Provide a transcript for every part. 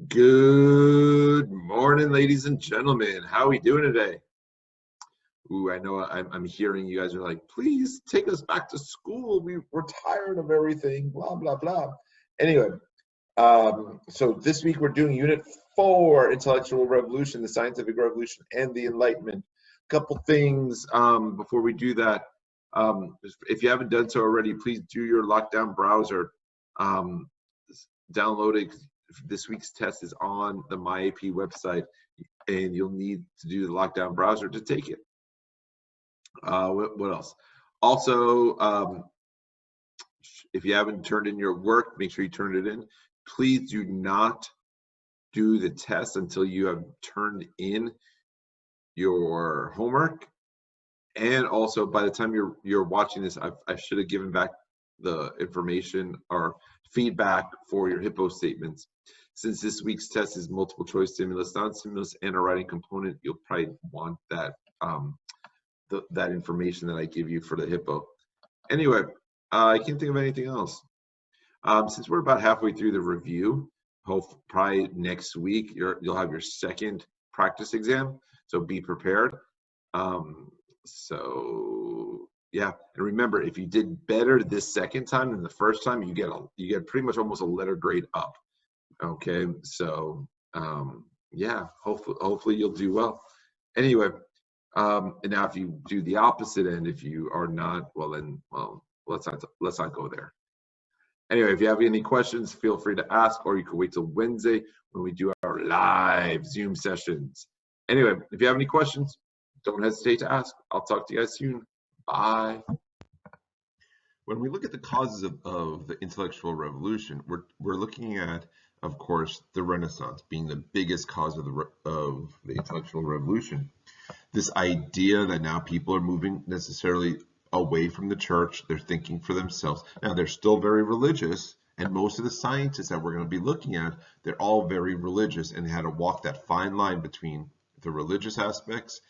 Good morning, ladies and gentlemen. How are we doing today? Ooh, I know I'm hearing you guys are like, please take us back to school. We're tired of everything, blah, blah, blah. Anyway, so this week we're doing Unit 4, Intellectual Revolution, the Scientific Revolution, and the Enlightenment. A couple things before we do that. If you haven't done so already, please do your lockdown browser. Um, Download it. This week's test is on the MyAP website, and you'll need to do the lockdown browser to take it. What else? Also, if you haven't turned in your work, make sure you turn it in. Please do not do the test until you have turned in your homework. And also, by the time you're watching this, I should have given back the information or feedback for your HIPPO statements. Since this week's test is multiple choice stimulus, non-stimulus, and a writing component, you'll probably want that that information that I give you for the HIPPO. Anyway, I can't think of anything else. Since we're about halfway through the review, probably next week you'll have your second practice exam, so be prepared. So yeah, and remember, if you did better this second time than the first time, you get pretty much almost a letter grade up. Okay, so yeah, hopefully you'll do well. Anyway, and now if you do the opposite end, if you are not, well, let's not go there. Anyway, if you have any questions, feel free to ask, or you can wait till Wednesday when we do our live Zoom sessions. Anyway, if you have any questions, don't hesitate to ask. I'll talk to you guys soon. Bye. When we look at the causes of the intellectual revolution, we're looking at, of course, the Renaissance being the biggest cause of the intellectual revolution. This idea that now people are moving necessarily away from the church, they're thinking for themselves. Now, they're still very religious, and most of the scientists that we're going to be looking at, they're all very religious and had to walk that fine line between the religious aspects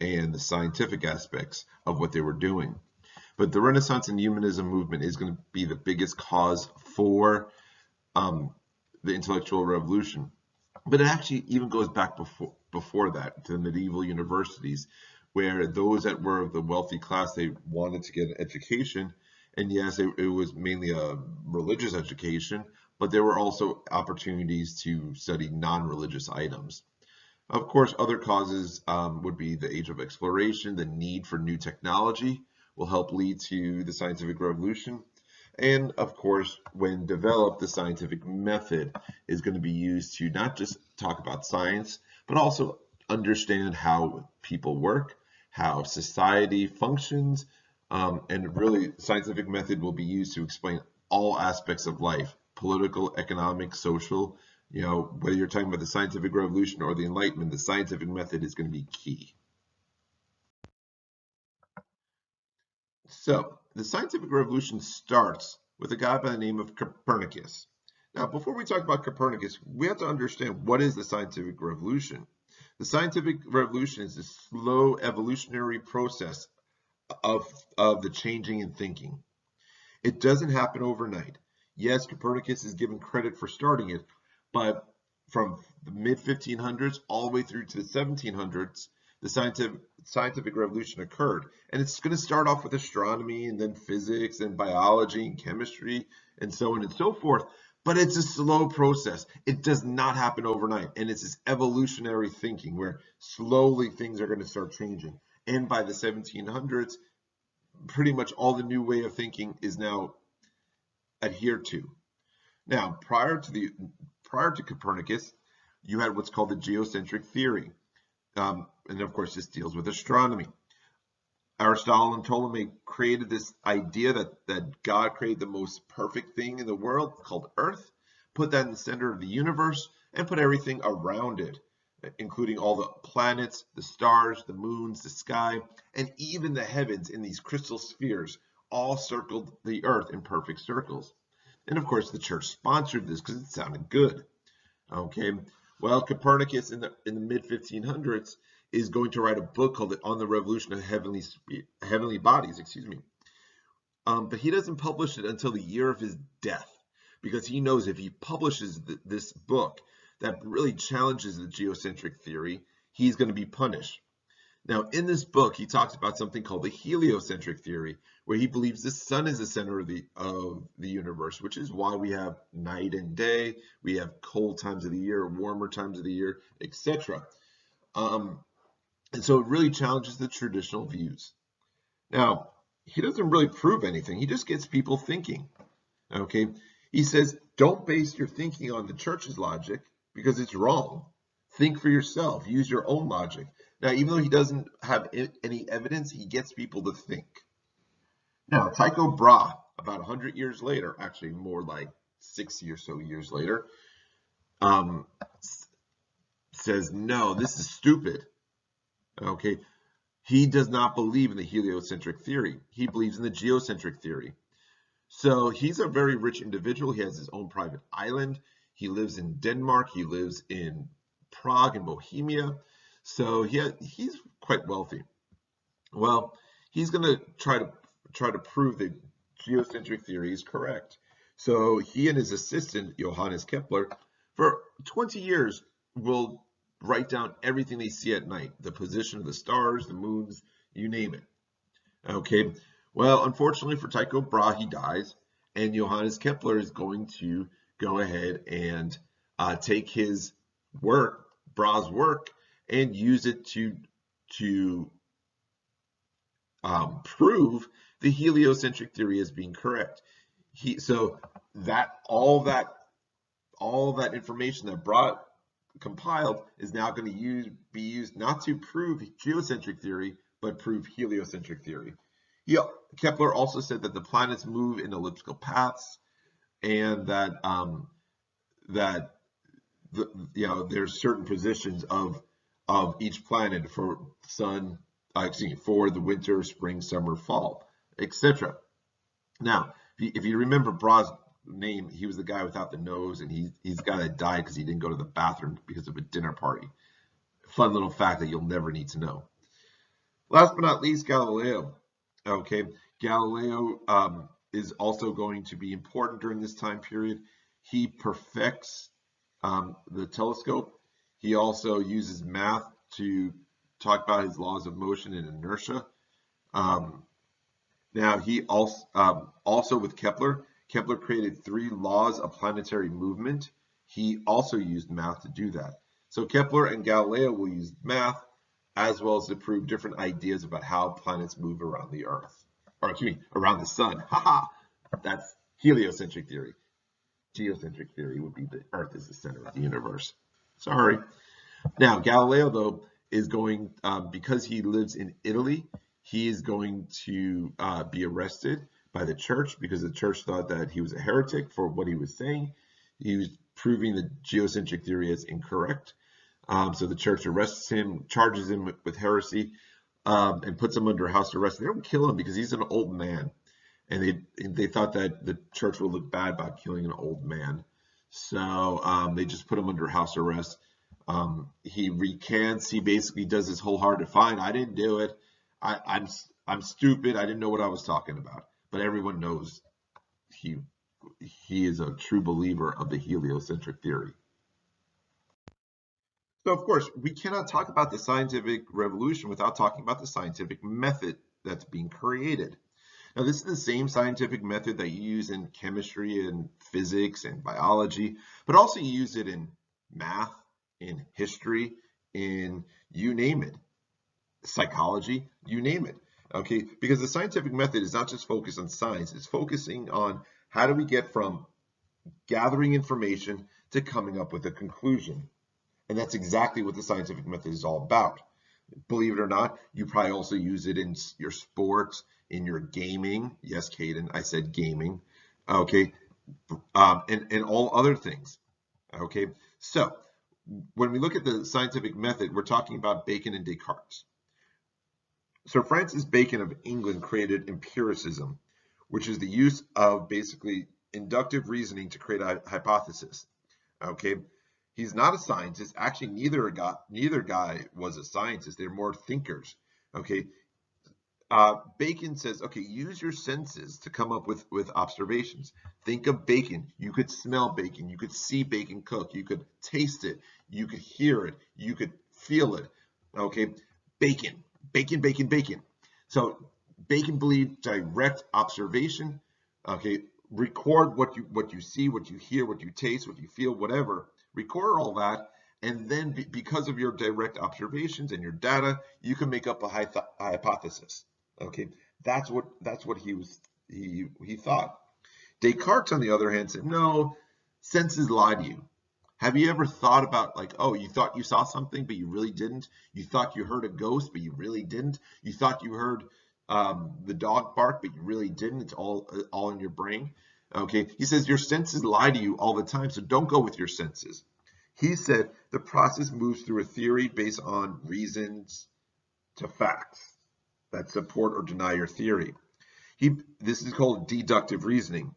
and the scientific aspects of what they were doing. But the Renaissance and humanism movement is going to be the biggest cause for the intellectual revolution. But it actually even goes back before that to the medieval universities, where those that were of the wealthy class, they wanted to get an education. And yes, it was mainly a religious education, but there were also opportunities to study non-religious items. Of course, other causes would be the age of exploration, the need for new technology will help lead to the scientific revolution. And of course, when developed, the scientific method is going to be used to not just talk about science, but also understand how people work, how society functions, and really scientific method will be used to explain all aspects of life, political, economic, social. Whether you're talking about the scientific revolution or the Enlightenment, the scientific method is going to be key. So the scientific revolution starts with a guy by the name of Copernicus. Now, before we talk about Copernicus, we have to understand what is the scientific revolution. The scientific revolution is a slow evolutionary process of the changing in thinking. It doesn't happen overnight. Yes, Copernicus is given credit for starting it, but from the mid-1500s all the way through to the 1700s, the scientific revolution occurred. And it's going to start off with astronomy and then physics and biology and chemistry and so on and so forth. But it's a slow process. It does not happen overnight. And it's this evolutionary thinking where slowly things are going to start changing. And by the 1700s, pretty much all the new way of thinking is now adhered to. Now, prior to Copernicus, you had what's called the geocentric theory. And of course, this deals with astronomy. Aristotle and Ptolemy created this idea that God created the most perfect thing in the world called Earth, put that in the center of the universe, and put everything around it, including all the planets, the stars, the moons, the sky, and even the heavens in these crystal spheres, all circled the Earth in perfect circles. And of course, the church sponsored this because it sounded good. Okay, well, Copernicus in the mid-1500s is going to write a book called On the Revolution of Heavenly Bodies, but he doesn't publish it until the year of his death, because he knows if he publishes this book, that really challenges the geocentric theory, he's going to be punished. Now, in this book, he talks about something called the heliocentric theory, where he believes the sun is the center of the universe, which is why we have night and day, we have cold times of the year, warmer times of the year, etc. And so it really challenges the traditional views. Now, he doesn't really prove anything. He just gets people thinking. Okay, he says, don't base your thinking on the church's logic because it's wrong. Think for yourself. Use your own logic. Now, even though he doesn't have any evidence, he gets people to think. Now, Tycho Brahe, about 100 years later, actually more like 60 or so years later, says, no, this is stupid. Okay, he does not believe in the heliocentric theory. He believes in the geocentric theory. So he's a very rich individual. He has his own private island. He lives in Denmark. He lives in Prague and Bohemia. So he's quite wealthy. Well, he's going to try to prove that geocentric theory is correct. So he and his assistant, Johannes Kepler, for 20 years will write down everything they see at night, the position of the stars, the moons, you name it. Okay, well, unfortunately for Tycho Brahe, he dies, and Johannes Kepler is going to go ahead and take his work, Brahe's work, and use it to prove the heliocentric theory as being correct. So that all that information that Brahe compiled is now going to be used not to prove geocentric theory, but prove heliocentric theory. Kepler also said that the planets move in elliptical paths, and that there's certain positions of each planet for sun, for the winter, spring, summer, fall, etc. Now, if you remember Brahe's name, he was the guy without the nose, and he's the guy that died because he didn't go to the bathroom because of a dinner party. Fun little fact that you'll never need to know. Last but not least, Galileo. Okay, Galileo is also going to be important during this time period. He perfects the telescope. He also uses math to talk about his laws of motion and inertia. Now, he also with Kepler created 3 laws of planetary movement. He also used math to do that. So Kepler and Galileo will use math as well as to prove different ideas about how planets move around the Earth, or excuse me, around the sun. Haha, that's heliocentric theory. Geocentric theory would be the Earth is the center of the universe. Sorry. Now, Galileo, though, is going, because he lives in Italy, he is going to be arrested by the church because the church thought that he was a heretic for what he was saying. He was proving the geocentric theory as incorrect. So the church arrests him, charges him with heresy, and puts him under house arrest. They don't kill him because he's an old man, and they thought that the church would look bad by killing an old man. So they just put him under house arrest. He recants. He basically does his wholehearted, fine, I didn't do it. I'm stupid. I didn't know what I was talking about. But everyone knows he is a true believer of the heliocentric theory. So, of course, we cannot talk about the scientific revolution without talking about the scientific method that's being created. Now, this is the same scientific method that you use in chemistry and physics and biology, but also you use it in math, in history, in you name it, psychology, you name it. Okay, because the scientific method is not just focused on science, it's focusing on how do we get from gathering information to coming up with a conclusion. And that's exactly what the scientific method is all about. Believe it or not, you probably also use it in your sports, in your gaming. Yes, Caden, I said gaming. Okay, and all other things. Okay, so when we look at the scientific method, we're talking about Bacon and Descartes. Sir Francis Bacon of England created empiricism, which is the use of basically inductive reasoning to create a hypothesis. Okay. He's not a scientist. Actually, neither guy was a scientist. They're more thinkers. Okay. Bacon says, okay, use your senses to come up with observations. Think of bacon. You could smell bacon. You could see bacon cook. You could taste it. You could hear it. You could feel it. Okay, bacon, bacon, bacon, bacon. So Bacon believed direct observation. Okay, record what you see, what you hear, what you taste, what you feel, whatever. Record all that, and then because of your direct observations and your data, you can make up a hypothesis. Okay, that's what he thought. Descartes, on the other hand, said, no, senses lie to you. Have you ever thought about, like, oh, you thought you saw something, but you really didn't? You thought you heard a ghost, but you really didn't? You thought you heard the dog bark, but you really didn't? It's all in your brain. Okay, he says your senses lie to you all the time, so don't go with your senses. He said the process moves through a theory based on reasons to facts that support or deny your theory. This is called deductive reasoning.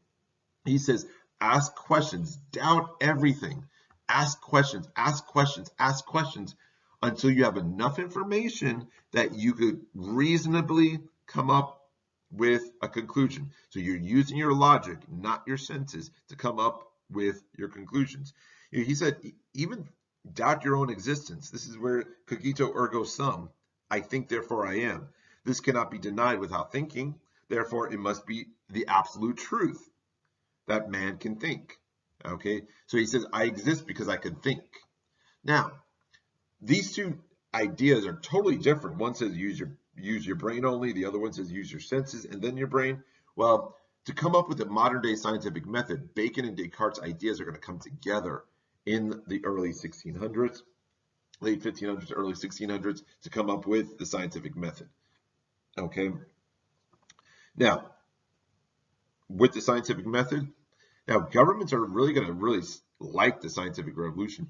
He says, ask questions, doubt everything. Ask questions, ask questions, ask questions until you have enough information that you could reasonably come up with a conclusion. So you're using your logic, not your senses, to come up with your conclusions. He said, even doubt your own existence. This is where cogito ergo sum, I think, therefore I am. This cannot be denied without thinking. Therefore, it must be the absolute truth that man can think. Okay, so he says, I exist because I can think. Now, these two ideas are totally different. One says use your brain only, the other one says use your senses and then your brain. Well, to come up with a modern day scientific method, Bacon and Descartes' ideas are going to come together in the early 1600s, late 1500s, early 1600s, to come up with the scientific method. Okay, now with the scientific method, now governments are really going to like the scientific revolution,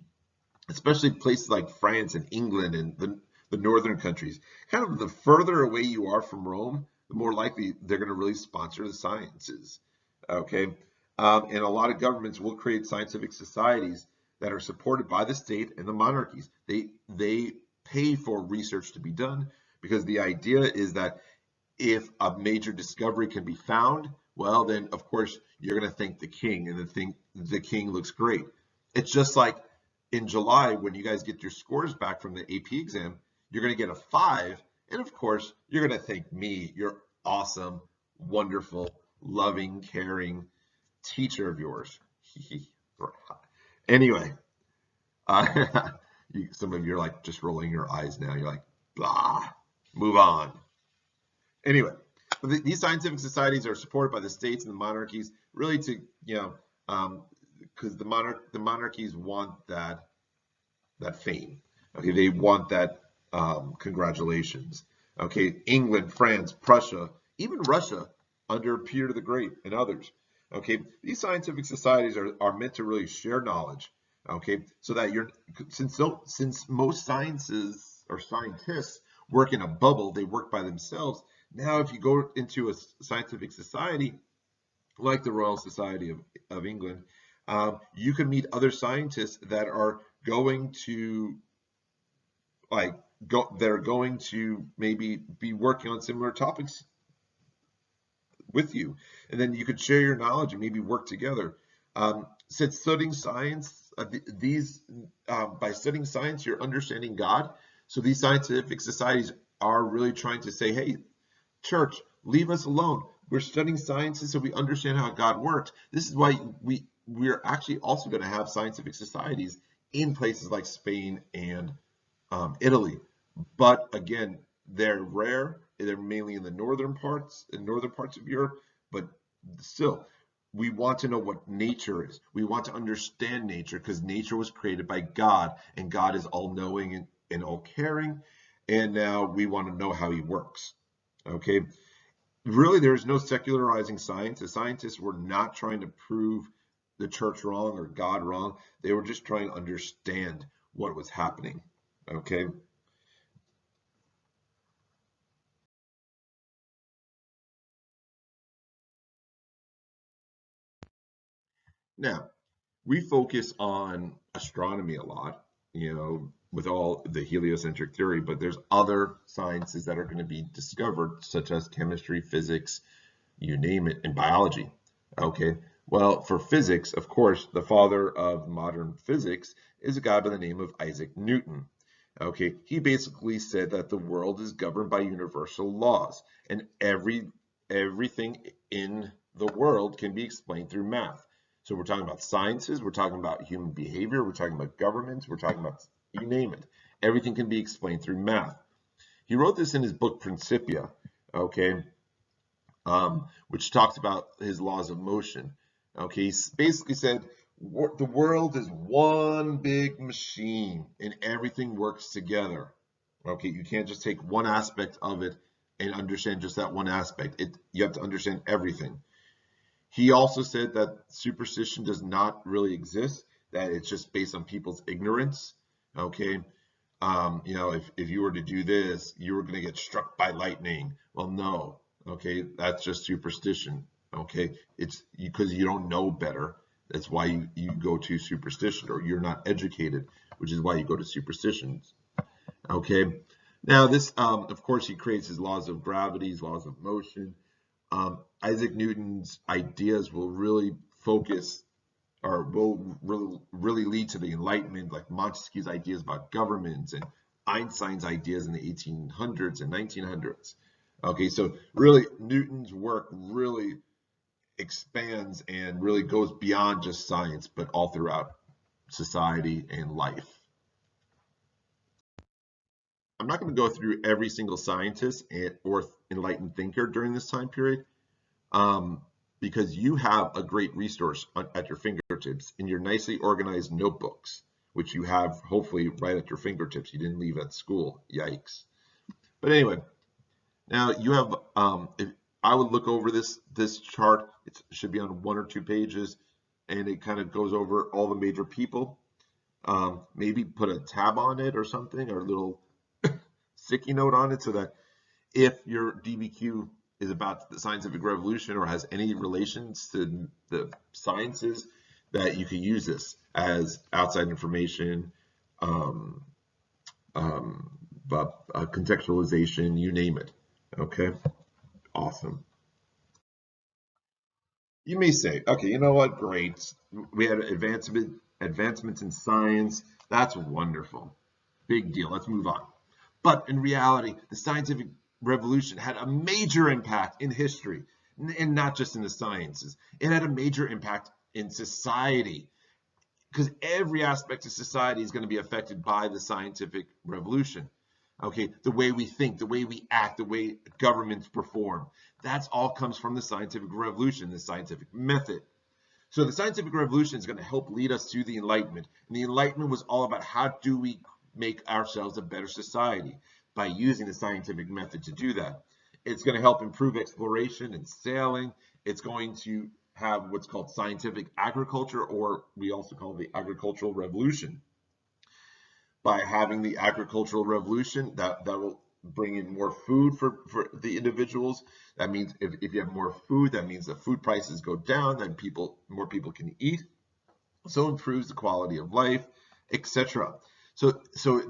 especially places like France and England and the northern countries. Kind of the further away you are from Rome, the more likely they're going to really sponsor the sciences. Okay, and a lot of governments will create scientific societies that are supported by the state and the monarchies. They pay for research to be done because the idea is that if a major discovery can be found, well, then of course you're going to thank the king, and the king looks great. It's just like in July when you guys get your scores back from the AP exam, you're going to get a 5, and of course you're going to thank me, your awesome, wonderful, loving, caring teacher of yours. Anyway, some of you are like just rolling your eyes now. You're like, blah, move on. Anyway, these scientific societies are supported by the states and the monarchies, really to, because the monarchies want that fame. Okay, they want that congratulations. Okay, England, France, Prussia, even Russia under Peter the Great and others. Okay, these scientific societies are meant to really share knowledge. Okay, so that since most sciences or scientists work in a bubble, they work by themselves. Now, if you go into a scientific society like the Royal Society of England, you can meet other scientists that are going to they're going to maybe be working on similar topics with you, and then you could share your knowledge and maybe work together. Since studying science, by studying science, you're understanding God. So these scientific societies are really trying to say, hey, church, leave us alone. We're studying sciences so we understand how God works. This is why we're actually also going to have scientific societies in places like Spain and Italy. But again, they're rare. They're mainly in the northern parts of Europe. But still, we want to know what nature is. We want to understand nature because nature was created by God, and God is all-knowing and all-caring. And now we want to know how He works. Okay, really, there is no secularizing science. The scientists were not trying to prove the church wrong or God wrong. They were just trying to understand what was happening. Okay. Now, we focus on astronomy a lot, with all the heliocentric theory, but there's other sciences that are going to be discovered, such as chemistry, physics, you name it, and biology. Okay, well, for physics, of course, the father of modern physics is a guy by the name of Isaac Newton. Okay, he basically said that the world is governed by universal laws, and everything in the world can be explained through math. So we're talking about sciences, we're talking about human behavior, we're talking about governments, we're talking about, you name it. Everything can be explained through math. He wrote this in his book Principia, okay, which talks about his laws of motion. Okay, he basically said the world is one big machine and everything works together. Okay, you can't just take one aspect of it and understand just that one aspect. You have to understand everything. He also said that superstition does not really exist, that it's just based on people's ignorance. Okay, if you were to do this, you were going to get struck by lightning. Well, no. Okay, that's just superstition. Okay, it's because you don't know better. That's why you go to superstition, or you're not educated, which is why you go to superstitions. Okay, now this, of course, he creates his laws of gravity, his laws of motion. Isaac Newton's ideas will really focus, or will really lead to the Enlightenment, like Montesquieu's ideas about governments and Einstein's ideas in the 1800s and 1900s. Okay, so really Newton's work really expands and really goes beyond just science, but all throughout society and life. I'm not going to go through every single scientist or enlightened thinker during this time period, because you have a great resource at your fingertips in your nicely organized notebooks, which you have hopefully right at your fingertips. You didn't leave at school. Yikes. But anyway, now you have, if I would look over this chart, it should be on 1 or 2 pages, and it kind of goes over all the major people. Maybe put a tab on it or something, or a little sticky note on it, so that if your DBQ is about the scientific revolution or has any relations to the sciences, that you can use this as outside information, contextualization, you name it. Okay, awesome. You may say, okay, you know what? Great. We had advancements in science. That's wonderful. Big deal. Let's move on. But in reality, the scientific revolution had a major impact in history, and not just in the sciences. It had a major impact in society, because every aspect of society is going to be affected by the scientific revolution. Okay, the way we think, the way we act, the way governments perform, that's all comes from the scientific revolution, the scientific method. So the scientific revolution is going to help lead us to the Enlightenment. And the Enlightenment was all about how do we make ourselves a better society by using the scientific method to do that. It's going to help improve exploration and sailing. It's going to have what's called scientific agriculture, or we also call it the agricultural revolution. By having the agricultural revolution, that will bring in more food for the individuals. That means if you have more food, that means the food prices go down, then more people can eat. So improves the quality of life, etc. So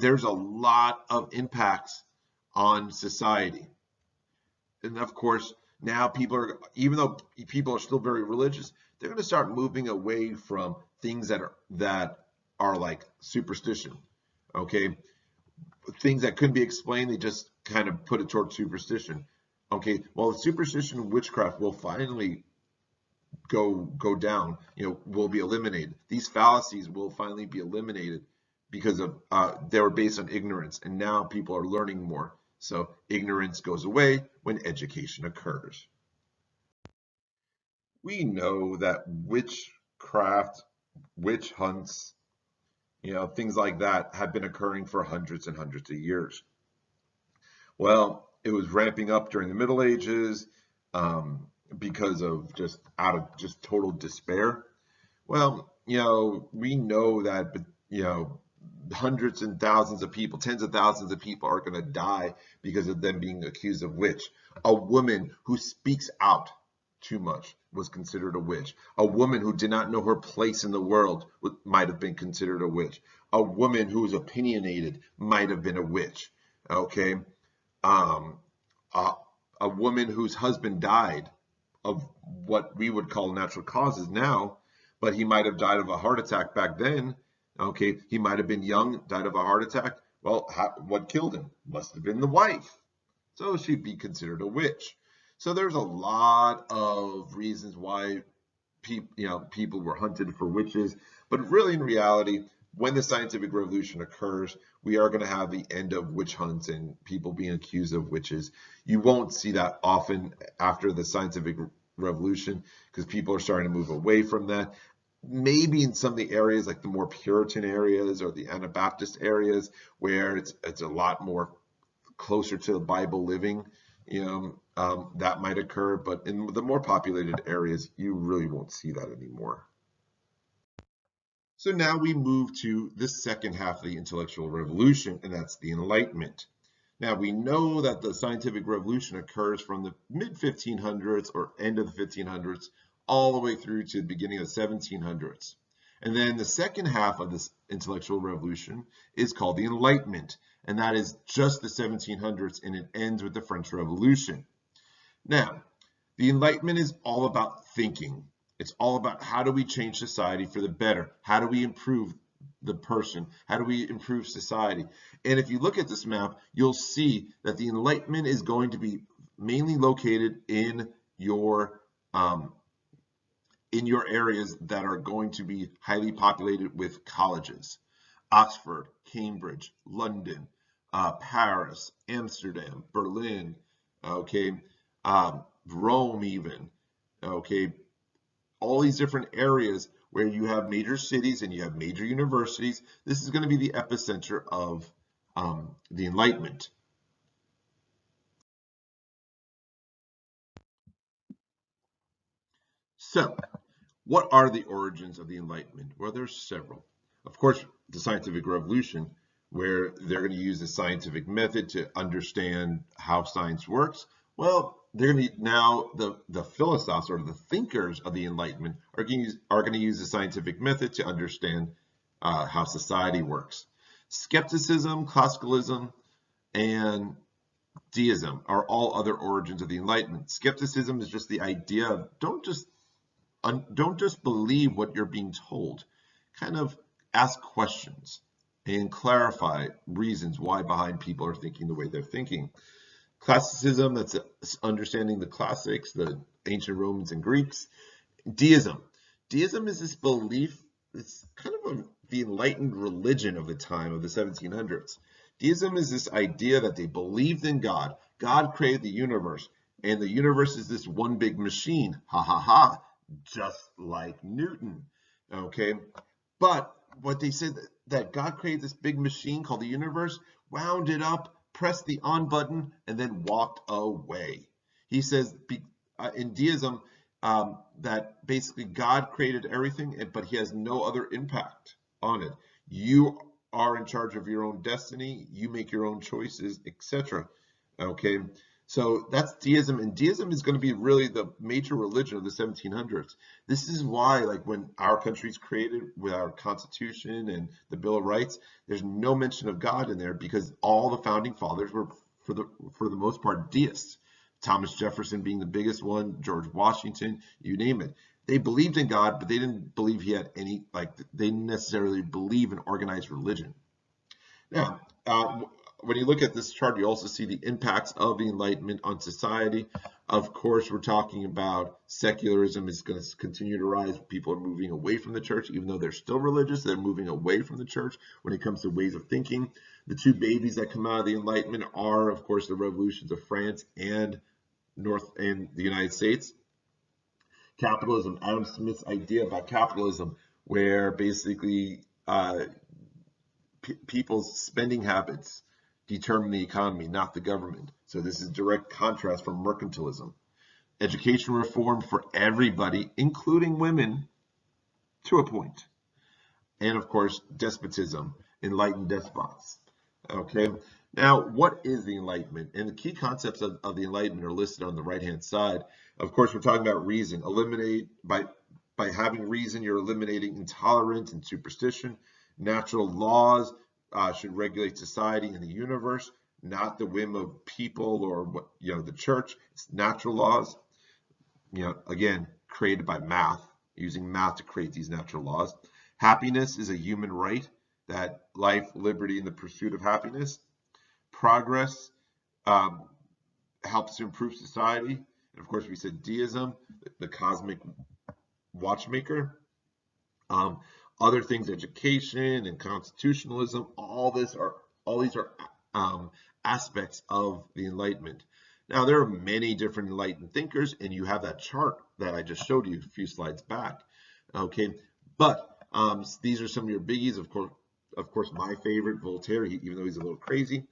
there's a lot of impacts on society. And of course, now even though people are still very religious, they're going to start moving away from things that are like superstition. Okay, things that couldn't be explained, they just kind of put it towards superstition. Okay, well, superstition and witchcraft will finally go down, will be eliminated. These fallacies will finally be eliminated because of they were based on ignorance, and now people are learning more. So ignorance goes away when education occurs. We know that witchcraft, witch hunts, things like that have been occurring for hundreds and hundreds of years. Well, it was ramping up during the Middle Ages because of just total despair. Well, we know that, hundreds and thousands of people, tens of thousands of people are going to die because of them being accused of witch. A woman who speaks out too much was considered a witch. A woman who did not know her place in the world might have been considered a witch. A woman who was opinionated might have been a witch. Okay. Um, a, a woman whose husband died of what we would call natural causes now, but he might have died of a heart attack back then. Okay, he might have been young, died of a heart attack. Well, what killed him? Must have been the wife. So she'd be considered a witch. So there's a lot of reasons why people were hunted for witches, but really in reality, when the scientific revolution occurs, we are going to have the end of witch hunts and people being accused of witches. You won't see that often after the scientific revolution because people are starting to move away from that. Maybe in some of the areas like the more Puritan areas or the Anabaptist areas where it's a lot more closer to the Bible living, that might occur, but in the more populated areas, you really won't see that anymore. So now we move to the second half of the intellectual revolution, and that's the Enlightenment. Now we know that the scientific revolution occurs from the mid-1500s or end of the 1500s all the way through to the beginning of the 1700s. And then the second half of this intellectual revolution is called the Enlightenment, and that is just the 1700s, and it ends with the French Revolution. Now, the Enlightenment is all about thinking. It's all about how do we change society for the better? How do we improve the person? How do we improve society? And if you look at this map, you'll see that the Enlightenment is going to be mainly located in your areas that are going to be highly populated with colleges. Oxford, Cambridge, London, Paris, Amsterdam, Berlin, okay, Rome even, okay, all these different areas where you have major cities and you have major universities. This is going to be the epicenter of the Enlightenment. So, what are the origins of the Enlightenment? Well, there's several. Of course, the scientific revolution, where they're going to use the scientific method to understand how science works. Well, they're going to now the philosophers or the thinkers of the Enlightenment are going to use the scientific method to understand how society works. Skepticism, classicalism, and deism are all other origins of the Enlightenment. Skepticism is just the idea of don't just believe what you're being told. Kind of ask questions and clarify reasons why behind people are thinking the way they're thinking. Classicism, that's understanding the classics, the ancient Romans and Greeks. Deism. Deism is this belief, it's kind of the enlightened religion of the time of the 1700s. Deism is this idea that they believed in God. God created the universe, and the universe is this one big machine. Ha ha ha. Just like Newton, okay? But what they said that God created this big machine called the universe, wound it up, pressed the on button, and then walked away. He says in deism that basically God created everything, but he has no other impact on it. You are in charge of your own destiny, you make your own choices, etc. Okay? So that's deism, and deism is going to be really the major religion of the 1700s. This is why, like when our country's created with our Constitution and the Bill of Rights, there's no mention of God in there because all the founding fathers were, for the most part, deists. Thomas Jefferson being the biggest one, George Washington, you name it. They believed in God, but they didn't believe he had any, they didn't necessarily believe in organized religion. Now, when you look at this chart, you also see the impacts of the Enlightenment on society. Of course, we're talking about secularism is going to continue to rise. People are moving away from the church, even though they're still religious. They're moving away from the church when it comes to ways of thinking. The two babies that come out of the Enlightenment are, of course, the revolutions of France and the United States. Capitalism, Adam Smith's idea about capitalism, where basically people's spending habits determine the economy, not the government. So this is direct contrast from mercantilism. Education reform for everybody, including women, to a point. And of course, despotism, enlightened despots. Okay, now what is the Enlightenment? And the key concepts of the Enlightenment are listed on the right-hand side. Of course, we're talking about reason. By having reason, you're eliminating intolerance and superstition. Natural laws should regulate society and the universe, not the whim of people or what, the church. It's natural laws, again, created by math, using math to create these natural laws. Happiness is a human right, that life, liberty, and the pursuit of happiness. Progress um, helps to improve society. And of course, we said deism, the cosmic watchmaker. Um, Other things, education and constitutionalism, all these are aspects of the Enlightenment. Now, there are many different enlightened thinkers, and you have that chart that I just showed you a few slides back. Okay, but these are some of your biggies. Of course, my favorite, Voltaire, even though he's a little crazy.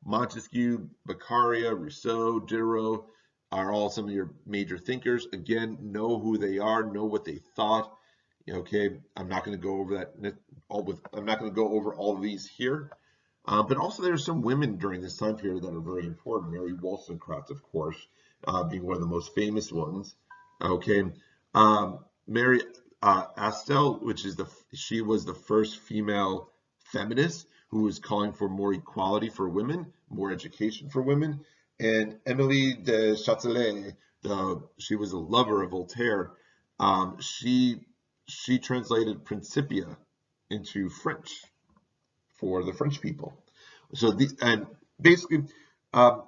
Montesquieu, Beccaria, Rousseau, Diderot are all some of your major thinkers. Again, know who they are, know what they thought. Okay, I'm not going to go over that I'm not going to go over all of these here. But also there's some women during this time period that are very important. Mary Wollstonecraft, of course, being one of the most famous ones. Okay, Mary Astle, she was the first female feminist who was calling for more equality for women, more education for women. And Emily de Châtelet, she was a lover of Voltaire. She translated Principia into French for the French people. So and basically, now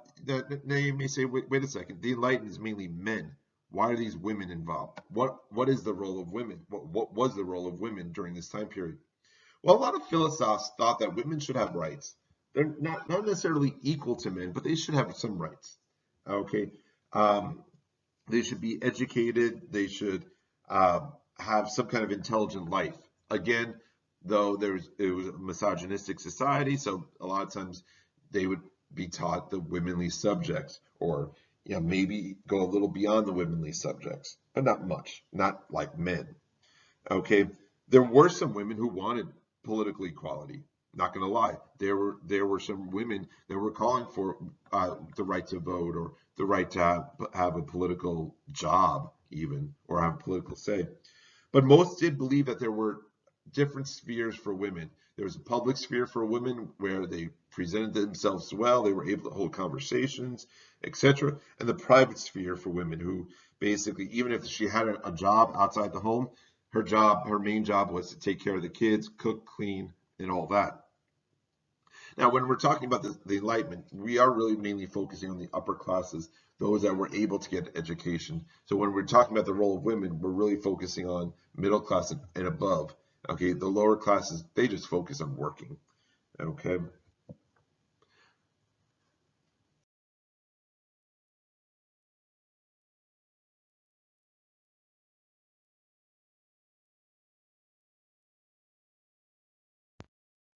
you may say, wait a second, the Enlightened is mainly men. Why are these women involved? What is the role of women? What was the role of women during this time period? Well, a lot of philosophers thought that women should have rights. They're not necessarily equal to men, but they should have some rights. Okay, they should be educated. They should have some kind of intelligent life. Again, though it was a misogynistic society, so a lot of times they would be taught the womanly subjects, or maybe go a little beyond the womanly subjects, but not much, not like men. Okay, there were some women who wanted political equality. Not going to lie, there were some women that were calling for the right to vote, or the right to have a political job, even, or have a political say. But most did believe that there were different spheres for women. There was a public sphere for women where they presented themselves well, they were able to hold conversations, etc. And the private sphere for women, who basically, even if she had a job outside the home, her main job was to take care of the kids, cook, clean, and all that. Now, when we're talking about the Enlightenment, we are really mainly focusing on the upper classes, those that were able to get education. So when we're talking about the role of women, we're really focusing on middle class and above. Okay, the lower classes, they just focus on working. Okay.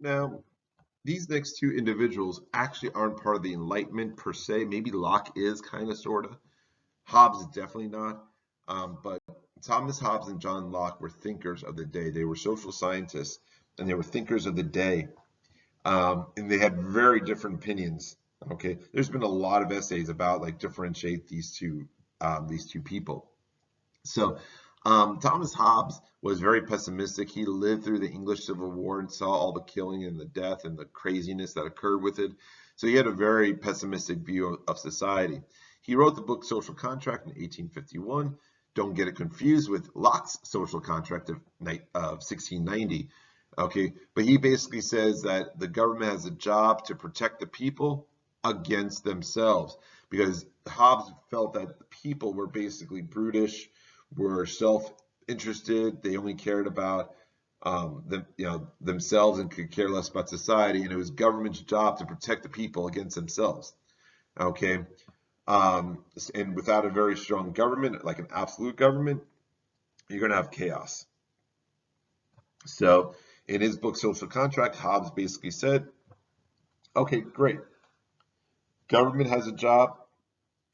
Now, these next two individuals actually aren't part of the Enlightenment per se. Maybe Locke is, kind of, sort of. Hobbes is definitely not. But Thomas Hobbes and John Locke were thinkers of the day. They were social scientists, and they were thinkers of the day. And they had very different opinions. Okay, there's been a lot of essays about like differentiate these two people. So Thomas Hobbes was very pessimistic. He lived through the English Civil War and saw all the killing and the death and the craziness that occurred with it. So he had a very pessimistic view of society. He wrote the book Social Contract in 1851. Don't get it confused with Locke's Social Contract of 1690. Okay, but he basically says that the government has a job to protect the people against themselves, because Hobbes felt that the people were basically brutish, were self-interested. They only cared about themselves, and could care less about society. And it was government's job to protect the people against themselves. Okay, and without a very strong government, like an absolute government, you're going to have chaos. So in his book Social Contract, Hobbes basically said, okay, great. Government has a job,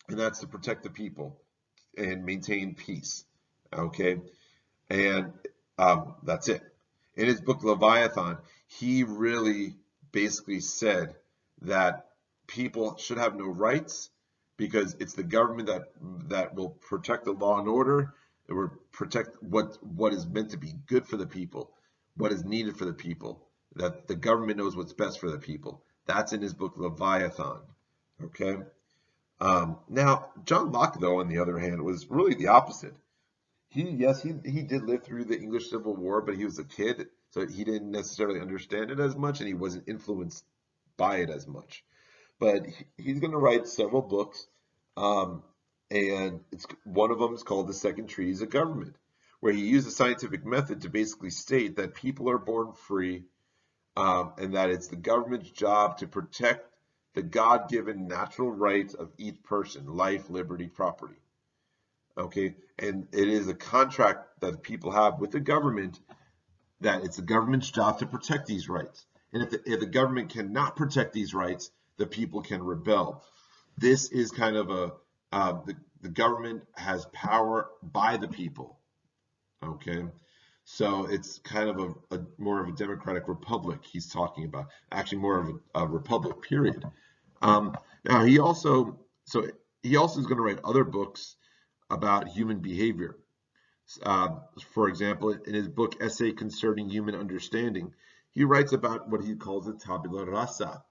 and that's to protect the people and maintain peace. Okay, and that's it. In his book Leviathan, he really basically said that people should have no rights, because it's the government that will protect the law and order. It will protect what is meant to be good for the people, what is needed for the people. that the government knows what's best for the people. That's in his book Leviathan. Okay. Now, John Locke, though, on the other hand, was really the opposite. He did live through the English Civil War, but he was a kid, so he didn't necessarily understand it as much, and he wasn't influenced by it as much. But he's going to write several books, and one of them is called The Second Treatise of Government, where he used a scientific method to basically state that people are born free, and that it's the government's job to protect the God-given natural rights of each person: life, liberty, property. Okay, and it is a contract that people have with the government, that it's the government's job to protect these rights. And if the government cannot protect these rights, the people can rebel. This is kind of the government has power by the people. Okay, so it's kind of a more of a democratic republic he's talking about. Actually, more of a republic. Period. Now he also is going to write other books about human behavior. For example, in his book Essay Concerning Human Understanding, he writes about what he calls the tabula rasa.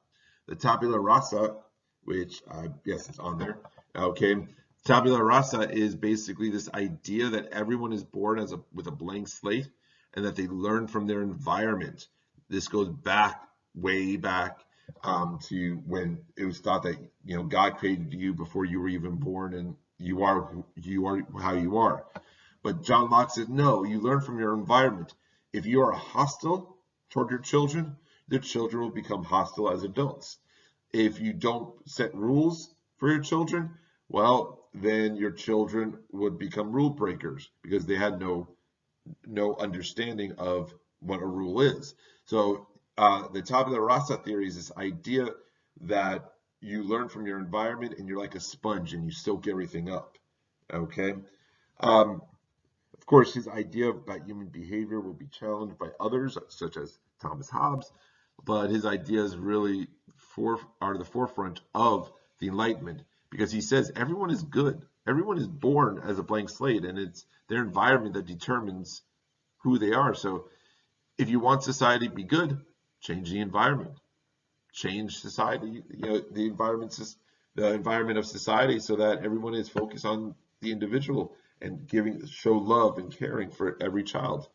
The tabula rasa, which yes, it's on there. Okay, tabula rasa is basically this idea that everyone is born with a blank slate, and that they learn from their environment. This goes back, way back, to when it was thought that God created you before you were even born, and you are how you are. But John Locke says, no, you learn from your environment. If you are hostile toward your children will become hostile as adults. If you don't set rules for your children, well, then your children would become rule breakers, because they had no understanding of what a rule is. So the tabula rasa theory is this idea that you learn from your environment, and you're like a sponge, and you soak everything up. Okay. Of course, his idea about human behavior will be challenged by others, such as Thomas Hobbes, but his ideas really are the forefront of the Enlightenment, because he says everyone is good. Everyone is born as a blank slate, and it's their environment that determines who they are. So if you want society to be good, change the environment. Change society, the environment of society, so that everyone is focused on the individual and show love and caring for every child.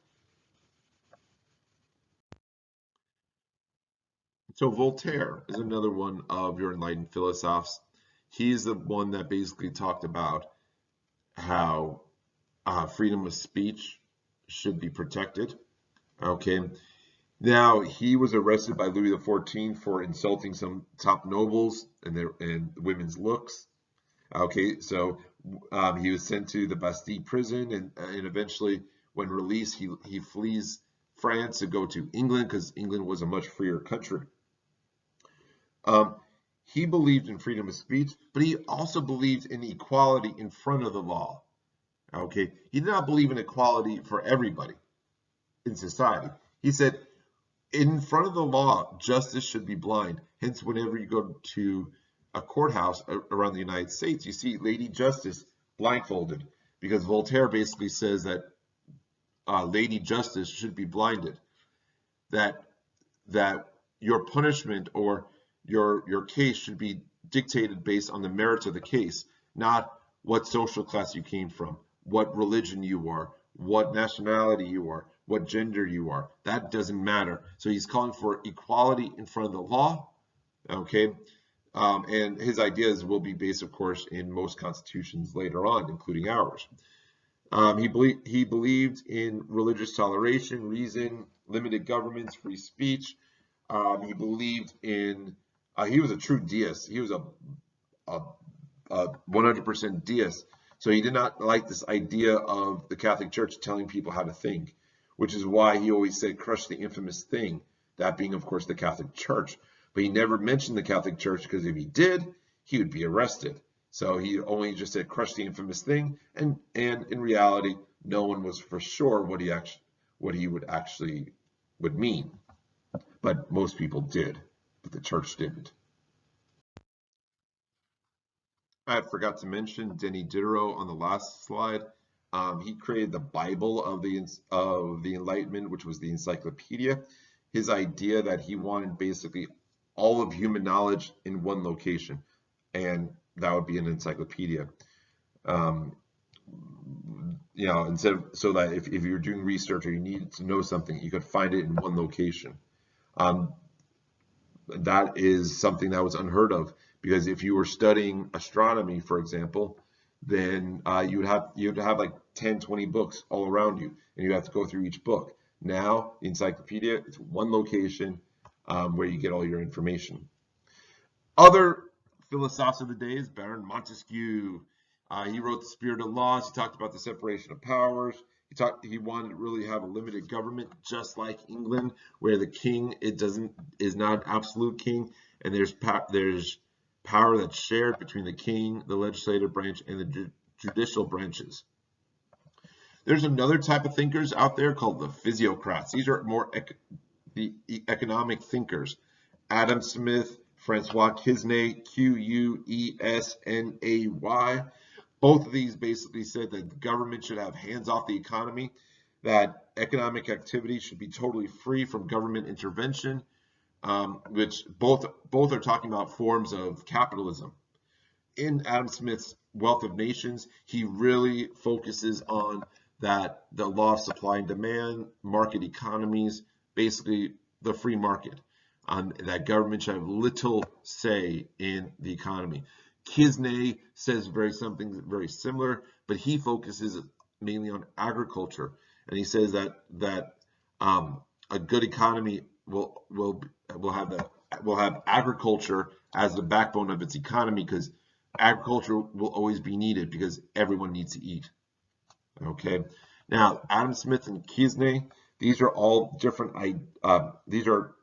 So Voltaire is another one of your enlightened philosophers. He's the one that basically talked about how freedom of speech should be protected. Okay. Now, he was arrested by Louis XIV for insulting some top nobles and women's looks. Okay, so he was sent to the Bastille prison, and eventually, when released, he flees France to go to England, because England was a much freer country. He believed in freedom of speech, but he also believed in equality in front of the law. Okay, he did not believe in equality for everybody in society. He said, in front of the law, justice should be blind. Hence, whenever you go to a courthouse around the United States, you see Lady Justice blindfolded, because Voltaire basically says that Lady Justice should be blinded. That your punishment or your case should be dictated based on the merits of the case, not what social class you came from, what religion you are, what nationality you are, what gender you are. That doesn't matter. So he's calling for equality in front of the law. Okay. And his ideas will be based, of course, in most constitutions later on, including ours. He believed in religious toleration, reason, limited governments, free speech. He believed in, he was a true deist. He was a 100% deist. So he did not like this idea of the Catholic Church telling people how to think, which is why he always said, crush the infamous thing, that being, of course, the Catholic Church. But he never mentioned the Catholic Church, because if he did, he would be arrested. So he only just said, crush the infamous thing, and in reality, no one was for sure what he would mean. But most people did, but the church didn't. I forgot to mention Denis Diderot on the last slide. He created the Bible of the Enlightenment, which was the Encyclopedia. his idea that he wanted basically all of human knowledge in one location, and that would be an encyclopedia. Um, instead of, so that if you're doing research or you need to know something, you could find it in one location. Um, that is something that was unheard of, because if you were studying astronomy, for example, then you would have like 10, 20 books all around you, and you have to go through each book. Now, the encyclopedia, it's one location where you get all your information. Other philosophers of the day is Baron Montesquieu. He wrote The Spirit of Laws. He talked about the separation of powers. He wanted to really have a limited government, just like England, where the king is not an absolute king, and there's power that's shared between the king, the legislative branch, and the judicial branches. There's another type of thinkers out there called the physiocrats. These are more the economic thinkers. Adam Smith, Francois Quesnay, Quesnay. Both of these basically said that the government should have hands off the economy, that economic activity should be totally free from government intervention, which both are talking about forms of capitalism. In Adam Smith's Wealth of Nations, he really focuses on that the law of supply and demand, market economies, basically the free market, that government should have little say in the economy. Quesnay says something very similar, but he focuses mainly on agriculture, and he says that a good economy will have agriculture as the backbone of its economy, because agriculture will always be needed because everyone needs to eat. Okay, now Adam Smith and Quesnay, these are all different. These are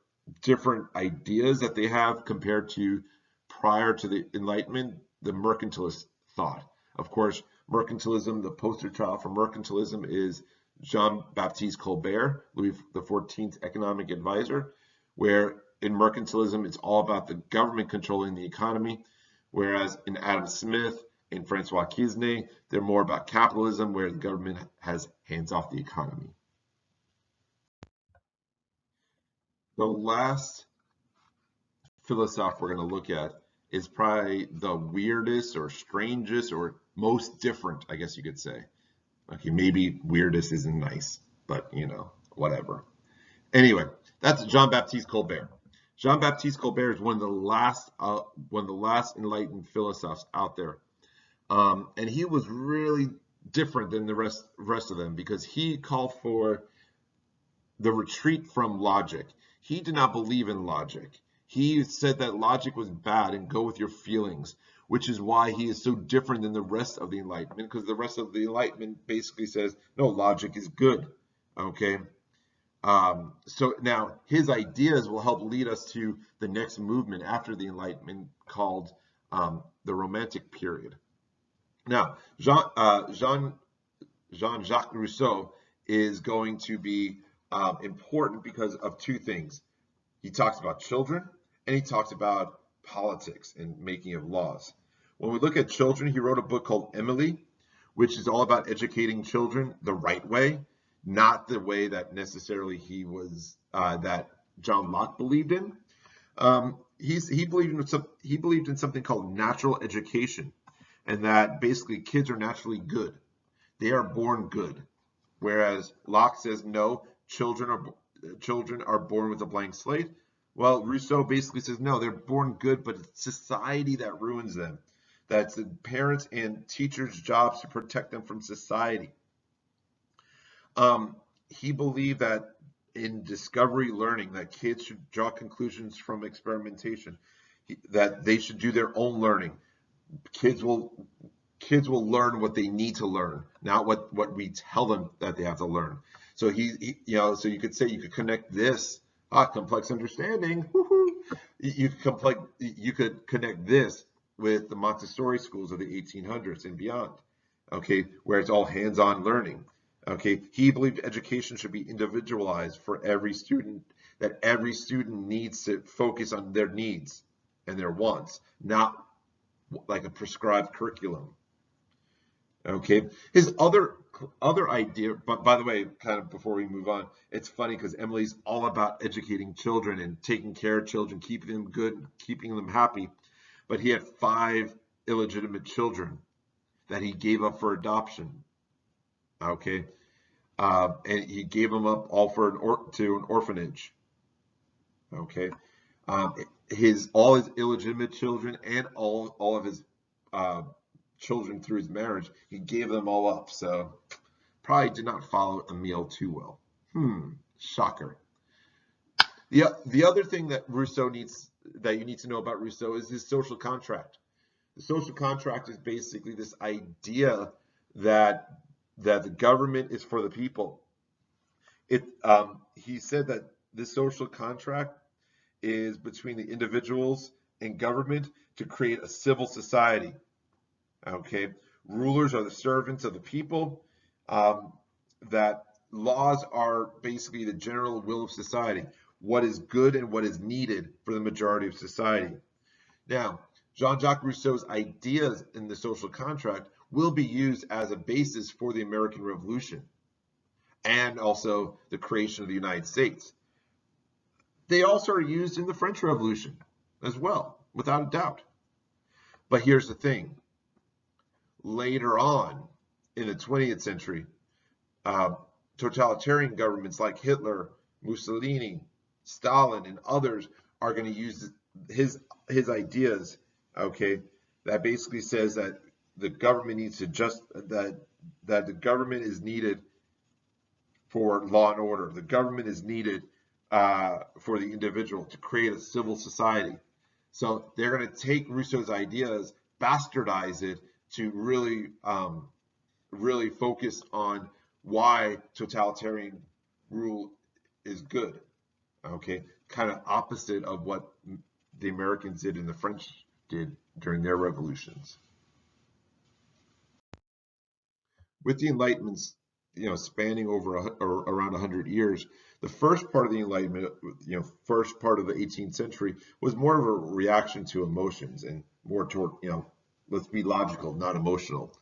different ideas that they have compared to prior to the Enlightenment, the mercantilist thought. Of course, mercantilism, the poster child for mercantilism is Jean-Baptiste Colbert, Louis XIV's economic advisor, where in mercantilism, it's all about the government controlling the economy, whereas in Adam Smith and Francois Quesnay, they're more about capitalism, where the government has hands off the economy. The last philosopher we're going to look at is probably the weirdest or strangest or most different, I guess you could say. Okay, maybe weirdest isn't nice, but whatever. Anyway, that's Jean-Baptiste Colbert. Jean-Baptiste Colbert is one of the last enlightened philosophers out there, and he was really different than the rest of them, because he called for the retreat from logic. He did not believe in logic. He said that logic was bad and go with your feelings, which is why he is so different than the rest of the Enlightenment, because the rest of the Enlightenment basically says, no, logic is good. Okay. So now his ideas will help lead us to the next movement after the Enlightenment, called the Romantic period. Now, Jean-Jacques Rousseau is going to be important because of two things. He talks about children, and he talks about politics and making of laws. When we look at children, he wrote a book called Emily, which is all about educating children the right way, not the way that necessarily that John Locke believed in. He believed in something called natural education, and that basically kids are naturally good. They are born good. Whereas Locke says no, children are born with a blank slate. Well, Rousseau basically says no, they're born good, but it's society that ruins them. That's the parents' and teachers' jobs to protect them from society. He believed that in discovery learning, that kids should draw conclusions from experimentation, that they should do their own learning. Kids will learn what they need to learn, not what we tell them that they have to learn. So so you could say, you could connect this complex understanding. You could connect this with the Montessori schools of the 1800s and beyond. Okay, where it's all hands-on learning. Okay, he believed education should be individualized for every student, that every student needs to focus on their needs and their wants, not like a prescribed curriculum. Okay, his other idea, but by the way, kind of before we move on, it's funny because Emily's all about educating children and taking care of children, keeping them good, keeping them happy. But he had 5 illegitimate children that he gave up for adoption. Okay, and he gave them up all to an orphanage. Okay, um, his all his illegitimate children and all of his uh, children through his marriage, he gave them all up. So probably did not follow Emile too well. Shocker. The other thing that you need to know about Rousseau is his social contract. The social contract is basically this idea that the government is for the people. He said that the social contract is between the individuals and government to create a civil society. Okay, rulers are the servants of the people. Um, that laws are basically the general will of society, what is good and what is needed for the majority of society. Now, Jean-Jacques Rousseau's ideas in the social contract will be used as a basis for the American Revolution and also the creation of the United States. They also are used in the French Revolution as well, without a doubt. But here's the thing. Later on in the 20th century, totalitarian governments like Hitler, Mussolini, Stalin, and others are going to use his ideas. Okay, that basically says that the government needs to that the government is needed for law and order. The government is needed for the individual to create a civil society. So they're going to take Rousseau's ideas, bastardize it to really focus on why totalitarian rule is good. Okay, kind of opposite of what the Americans did and the French did during their revolutions. With the Enlightenments, spanning over around 100 years, the first part of the Enlightenment, first part of the 18th century, was more of a reaction to emotions and more toward, let's be logical, not emotional.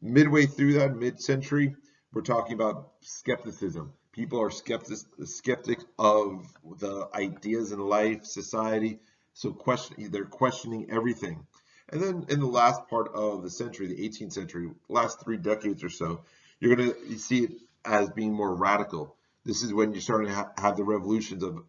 Midway through that mid-century, we're talking about skepticism. People are skeptic of the ideas in life, society, so they're questioning everything. And then in the last part of the century, the 18th century, last 3 decades or so, you're going to see it as being more radical. This is when you're starting to have the revolutions of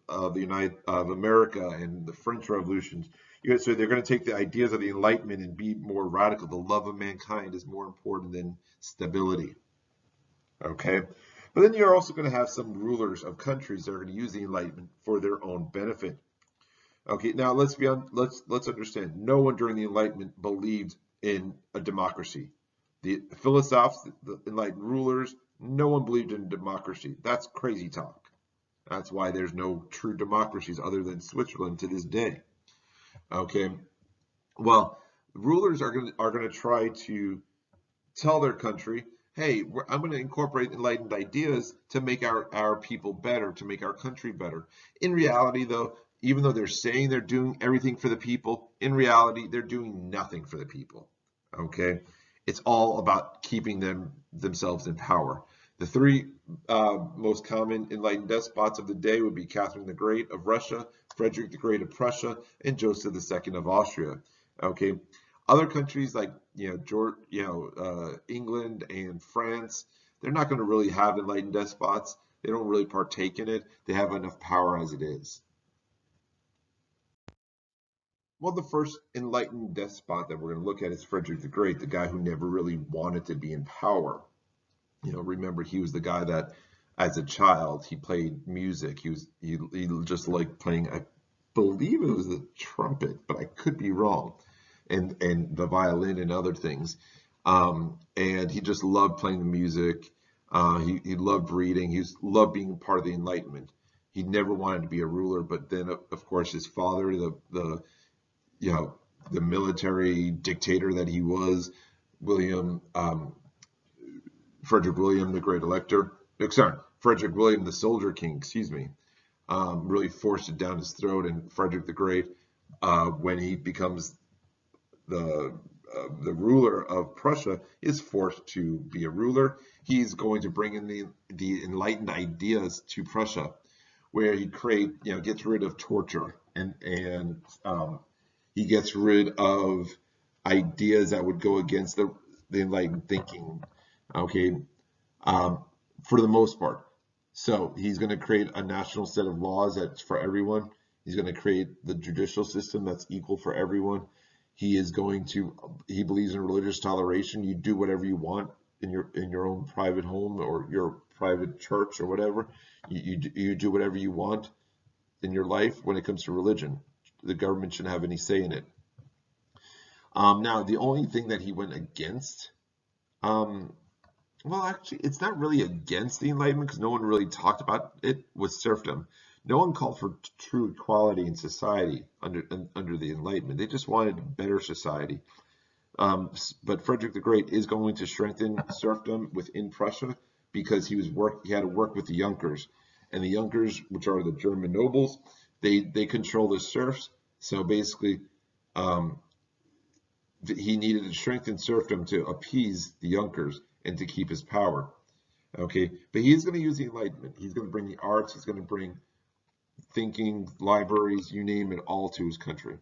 America and the French revolutions. So they're going to take the ideas of the Enlightenment and be more radical. The love of mankind is more important than stability. Okay, but then you're also going to have some rulers of countries that are going to use the Enlightenment for their own benefit. Okay, now let's understand. No one during the Enlightenment believed in a democracy. The philosophers, the enlightened rulers, no one believed in democracy. That's crazy talk. That's why there's no true democracies other than Switzerland to this day. Okay, well, rulers are going to try to tell their country, hey, I'm going to incorporate enlightened ideas to make our people better, to make our country better. In reality, though, even though they're saying they're doing everything for the people, in reality, they're doing nothing for the people. Okay, it's all about keeping themselves in power. The 3 most common enlightened despots of the day would be Catherine the Great of Russia, Frederick the Great of Prussia, and Joseph II of Austria. Okay, other countries like England and France, they're not going to really have enlightened despots. They don't really partake in it. They have enough power as it is. Well, the first enlightened despot that we're going to look at is Frederick the Great, the guy who never really wanted to be in power. Remember, he was the guy that, as a child, he played music. He just liked playing. I believe it was the trumpet, but I could be wrong, and the violin and other things. And he just loved playing the music. He loved reading. He loved being part of the Enlightenment. He never wanted to be a ruler, but then, of course, his father, the military dictator that he was, Frederick William, the Great Elector, Frederick William, the Soldier King, excuse me, really forced it down his throat. And Frederick the Great, when he becomes the the ruler of Prussia is forced to be a ruler. He's going to bring in the enlightened ideas to Prussia, where he gets rid of torture and he gets rid of ideas that would go against the enlightened thinking. Okay, for the most part. So he's going to create a national set of laws that's for everyone. He's going to create the judicial system that's equal for everyone. He believes in religious toleration. You do whatever you want in your own private home or your private church or whatever. You do whatever you want in your life when it comes to religion. The government shouldn't have any say in it. Now, the only thing that he went against, well, actually, it's not really against the Enlightenment because no one really talked about it, was serfdom. No one called for true equality in society under the Enlightenment. They just wanted a better society. But Frederick the Great is going to strengthen serfdom within Prussia because he had to work with the Junkers. And the Junkers, which are the German nobles, they control the serfs. So basically, he needed to strengthen serfdom to appease the Junkers and to keep his power. Okay, but he's going to use the Enlightenment. He's going to bring the arts. He's going to bring thinking, libraries, you name it, all to his country.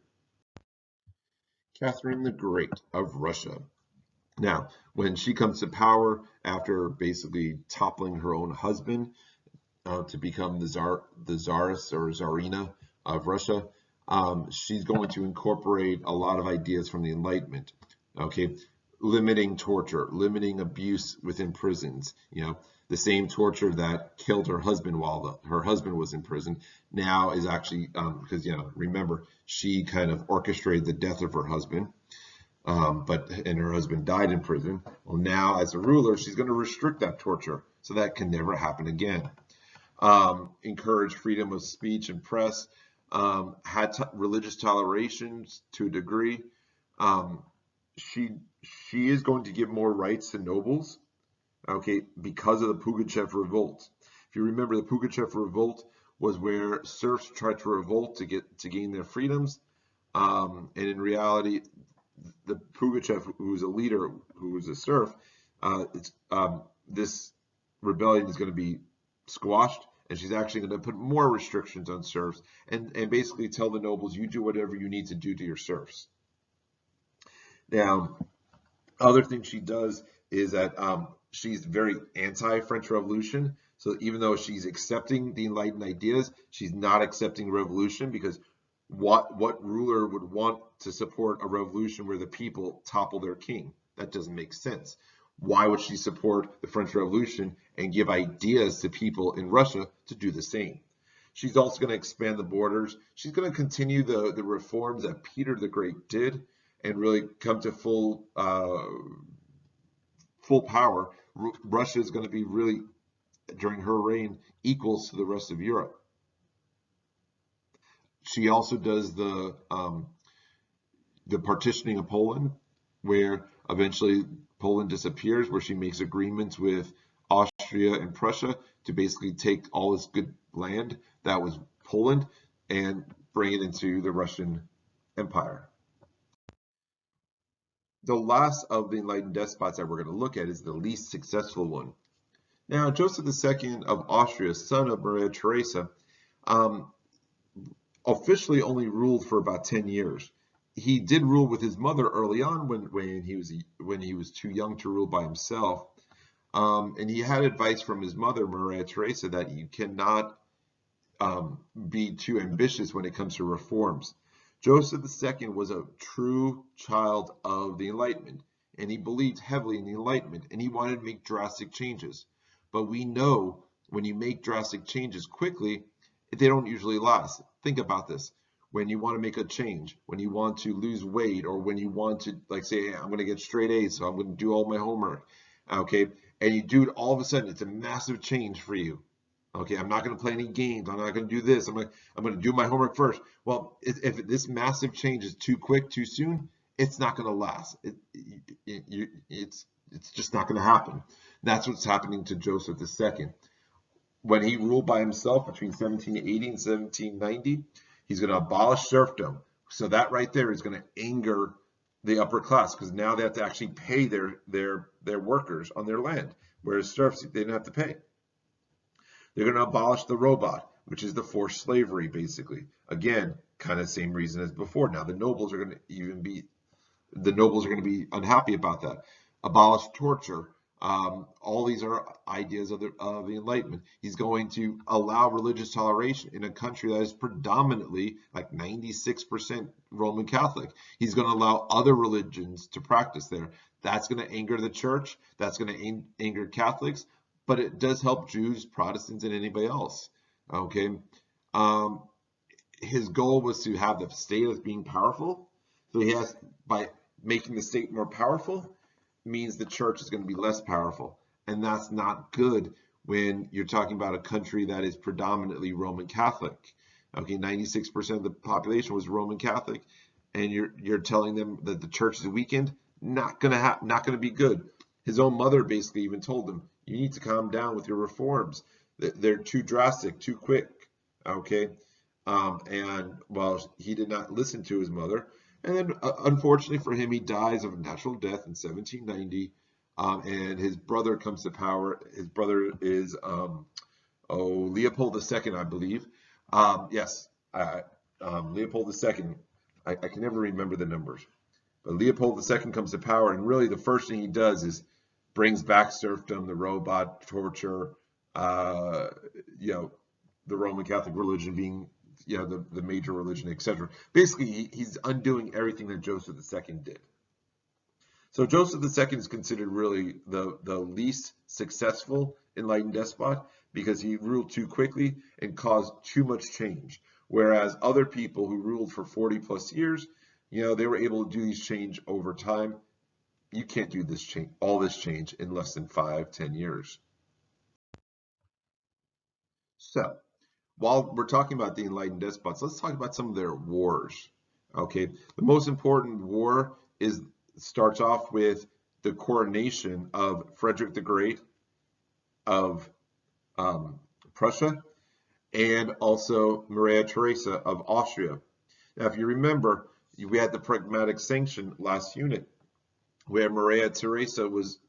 Catherine the Great of Russia. Now, when she comes to power after basically toppling her own husband to become the czaress or czarina of Russia, she's going to incorporate a lot of ideas from the Enlightenment. Okay, limiting torture, limiting abuse within prisons. The same torture that killed her husband while her husband was in prison now is actually because remember, she kind of orchestrated the death of her husband, and her husband died in prison. Well, now as a ruler, she's going to restrict that torture so that can never happen again. Encourage freedom of speech and press. Had religious toleration to a degree. She is going to give more rights to nobles. Okay, because of the Pugachev revolt. If you remember, the Pugachev revolt was where serfs tried to revolt to gain their freedoms, and in reality, the Pugachev, who was a leader, who was a serf, this rebellion is going to be squashed, and she's actually going to put more restrictions on serfs, and basically tell the nobles, you do whatever you need to do to your serfs. Now, other thing she does is that she's very anti-French Revolution. So even though she's accepting the Enlightened ideas, she's not accepting revolution, because what ruler would want to support a revolution where the people topple their king? That doesn't make sense. Why would she support the French Revolution and give ideas to people in Russia to do the same? She's also going to expand the borders. She's going to continue the reforms that Peter the Great did and really come to full power. Russia is going to be really, during her reign, equals to the rest of Europe. She also does the partitioning of Poland, where eventually Poland disappears, where she makes agreements with Austria and Prussia to basically take all this good land that was Poland and bring it into the Russian Empire. The last of the Enlightened despots that we're going to look at is the least successful one. Now, Joseph II of Austria, son of Maria Theresa, officially only ruled for about 10 years. He did rule with his mother early on when he was too young to rule by himself. And he had advice from his mother, Maria Theresa, that you cannot be too ambitious when it comes to reforms. Joseph II was a true child of the Enlightenment, and he believed heavily in the Enlightenment, and he wanted to make drastic changes. But we know when you make drastic changes quickly, they don't usually last. Think about this. When you want to make a change, when you want to lose weight, or when you want to, like, say, hey, I'm going to get straight A's, so I'm going to do all my homework, okay? And you do it all of a sudden, it's a massive change for you. Okay, I'm not going to play any games. I'm not going to do this. I'm going to do my homework first. Well, if this massive change is too quick, too soon, it's not going to last. It's just not going to happen. That's what's happening to Joseph II. When he ruled by himself between 1780 and 1790, he's going to abolish serfdom. So that right there is going to anger the upper class, because now they have to actually pay their workers on their land, whereas serfs, they didn't have to pay. They're going to abolish the robot, which is the forced slavery, basically. Again, kind of same reason as before. Now the nobles are going to be unhappy about that. Abolish torture. All these are ideas of the Enlightenment. He's going to allow religious toleration in a country that is predominantly like 96% Roman Catholic. He's going to allow other religions to practice there. That's going to anger the church. That's going to anger Catholics, but it does help Jews, Protestants, and anybody else. Okay. His goal was to have the state as being powerful. So he has, by making the state more powerful, means the church is going to be less powerful. And that's not good when you're talking about a country that is predominantly Roman Catholic. Okay, 96% of the population was Roman Catholic, and you're telling them that the church is weakened. Not gonna be good. His own mother basically even told him, you need to calm down with your reforms. They're too drastic, too quick. Okay, and well, he did not listen to his mother. And then, unfortunately for him, he dies of a natural death in 1790, and his brother comes to power. His brother is Leopold II, I believe. Yes, Leopold II. I can never remember the numbers, but Leopold II comes to power, and really the first thing he does is brings back serfdom, the robot, torture, the Roman Catholic religion being the major religion, etc. Basically, he's undoing everything that Joseph II did. So Joseph II is considered really the least successful enlightened despot because he ruled too quickly and caused too much change. Whereas other people who ruled for 40 plus years, they were able to do these change over time. You can't do this change, all this change in less than 5-10 years. So, while we're talking about the enlightened despots, let's talk about some of their wars. Okay, the most important war starts off with the coronation of Frederick the Great of Prussia and also Maria Theresa of Austria. Now, if you remember, we had the Pragmatic Sanction last unit, where Maria Theresa was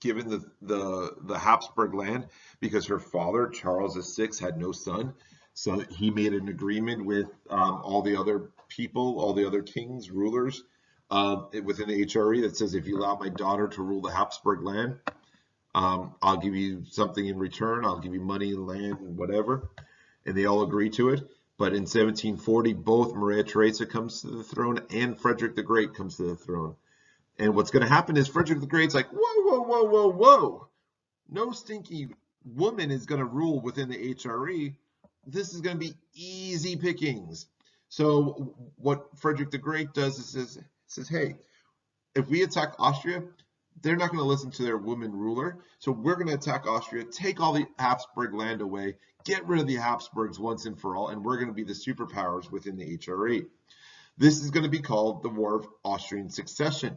given the Habsburg land because her father, Charles VI, had no son. So he made an agreement with all the other people, all the other kings, rulers within the HRE that says, if you allow my daughter to rule the Habsburg land, I'll give you something in return. I'll give you money, land, and whatever. And they all agree to it. But in 1740, both Maria Theresa comes to the throne and Frederick the Great comes to the throne. And what's going to happen is Frederick the Great's like, whoa. No stinky woman is going to rule within the HRE. This is going to be easy pickings. So what Frederick the Great does is says, hey, if we attack Austria, they're not going to listen to their woman ruler. So we're going to attack Austria, take all the Habsburg land away, get rid of the Habsburgs once and for all, and we're going to be the superpowers within the HRE. This is going to be called the War of Austrian Succession.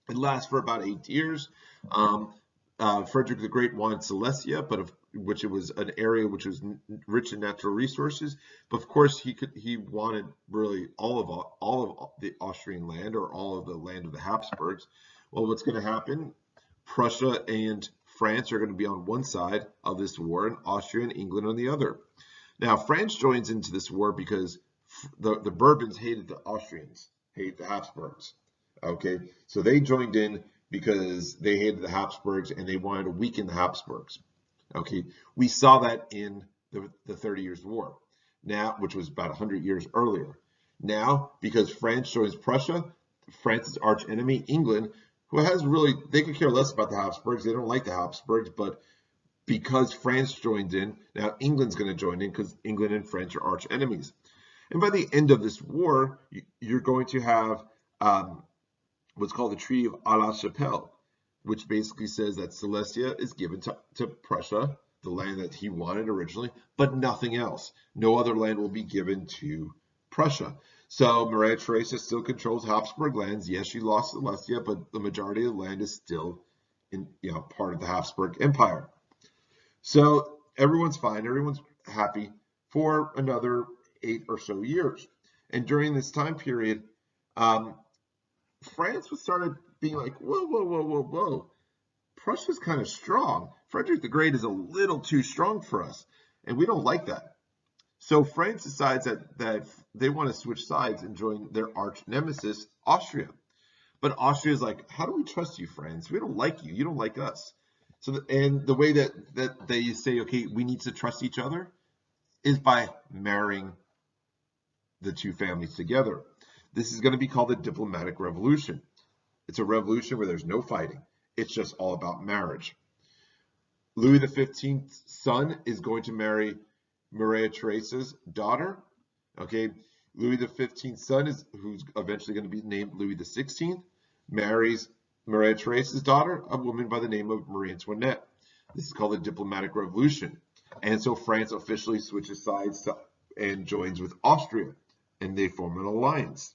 It lasts for about 8 years. Frederick the Great wanted Silesia, which it was an area which was rich in natural resources. But of course, he wanted really all of the Austrian land, or all of the land of the Habsburgs. Well, what's going to happen? Prussia and France are going to be on one side of this war, and Austria and England on the other. Now, France joins into this war because the Bourbons hated the Austrians, hated the Habsburgs. Okay, so they joined in because they hated the Habsburgs and they wanted to weaken the Habsburgs. Okay, we saw that in the 30 Years' War, now, which was about 100 years earlier. Now, because France joins Prussia, France's arch enemy, England, who has really, they could care less about the Habsburgs. They don't like the Habsburgs, but because France joined in, now England's going to join in because England and French are arch enemies. And by the end of this war, you're going to have what's called the Treaty of Aix-la-Chapelle, which basically says that Silesia is given to Prussia, the land that he wanted originally, but nothing else. No other land will be given to Prussia. So Maria Theresa still controls Habsburg lands. Yes, she lost Silesia, but the majority of the land is still part of the Habsburg Empire. So everyone's fine. Everyone's happy for another 8 or so years. And during this time period, France was started being like, whoa, whoa, whoa, whoa, whoa. Prussia's kind of strong. Frederick the Great is a little too strong for us, and we don't like that. So France decides that they want to switch sides and join their arch nemesis, Austria. But Austria is like, how do we trust you, France? We don't like you. You don't like us. So, and the way that they say, okay, we need to trust each other is by marrying the two families together. This is going to be called the diplomatic revolution. It's a revolution where there's no fighting. It's just all about marriage. Louis XV's son is going to marry Maria Theresa's daughter. Okay, Louis XV's son who's eventually going to be named Louis XVI, marries Maria Theresa's daughter, a woman by the name of Marie Antoinette. This is called the diplomatic revolution. And so France officially switches sides and joins with Austria, and they form an alliance.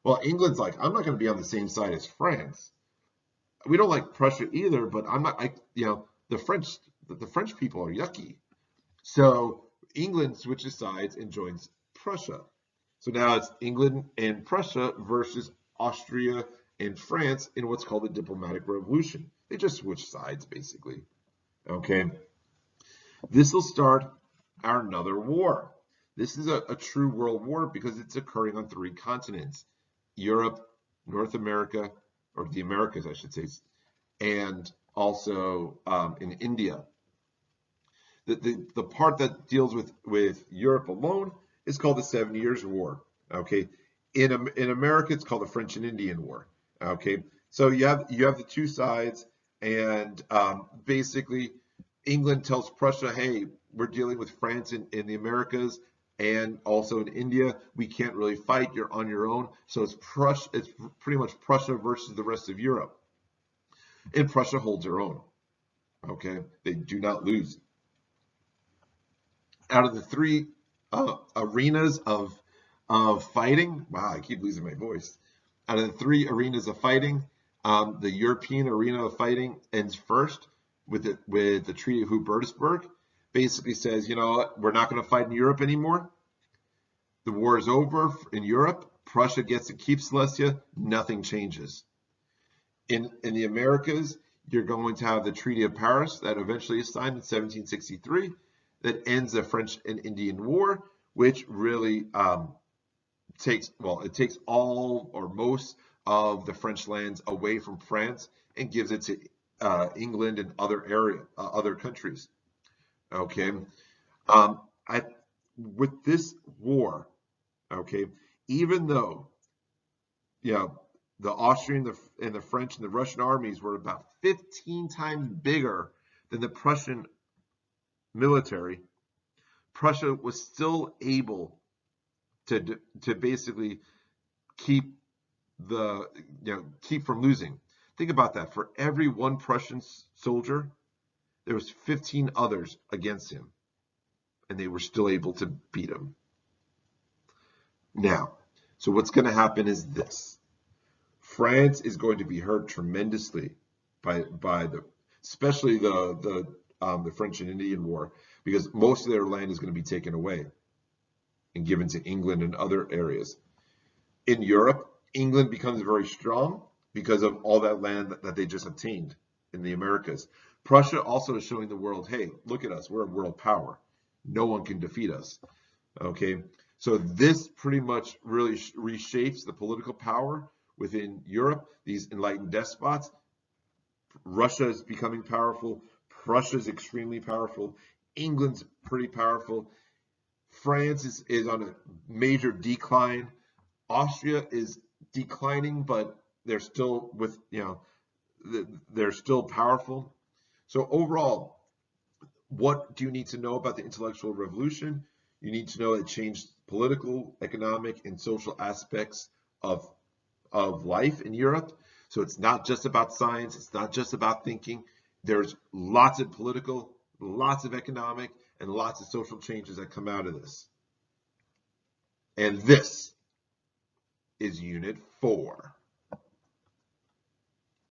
Well, England's like, I'm not going to be on the same side as France. We don't like Prussia either, but I'm not, the French people are yucky. So England switches sides and joins Prussia. So now it's England and Prussia versus Austria and France in what's called the diplomatic revolution. They just switch sides, basically. Okay. This will start another war. This is a true world war because it's occurring on 3 continents: Europe, North America, or the Americas, I should say, and also in India. The part that deals with Europe alone is called the 7 Years' War. Okay, in America, it's called the French and Indian War. Okay, so you have the two sides, and basically, England tells Prussia, "Hey, we're dealing with France in the Americas and also in India. We can't really fight. You're on your own." So it's pretty much Prussia versus the rest of Europe, and Prussia holds her own. Okay, they do not lose. Out of the 3 arenas of fighting, wow, I keep losing my voice. Out of the 3 arenas of fighting, the European arena of fighting ends first with the Treaty of Hubertusburg. Basically says, you know what, we're not going to fight in Europe anymore. The war is over in Europe. Prussia gets to keep Silesia. Nothing changes. In the Americas, you're going to have the Treaty of Paris that eventually is signed in 1763 that ends the French and Indian War, which really takes all or most of the French lands away from France and gives it to England and other countries. Okay, with this war, okay, even though the Austrian and the French and the Russian armies were about 15 times bigger than the Prussian military, Prussia was still able to basically keep from losing. Think about that. For every 1 Prussian soldier, there was 15 others against him, and they were still able to beat him. Now, so what's going to happen is this: France is going to be hurt tremendously by especially the French and Indian War, because most of their land is going to be taken away and given to England and other areas. In Europe, England becomes very strong because of all that land that they just obtained in the Americas. Prussia also is showing the world, hey, look at us, we're a world power. No one can defeat us. Okay, so this pretty much really reshapes the political power within Europe, these enlightened despots. Russia is becoming powerful. Prussia is extremely powerful. England's pretty powerful. France is on a major decline. Austria is declining, but they're still they're still powerful. So overall, what do you need to know about the intellectual revolution? You need to know it changed political, economic, and social aspects of life in Europe. So it's not just about science. It's not just about thinking. There's lots of political, lots of economic, and lots of social changes that come out of this. And this is Unit 4.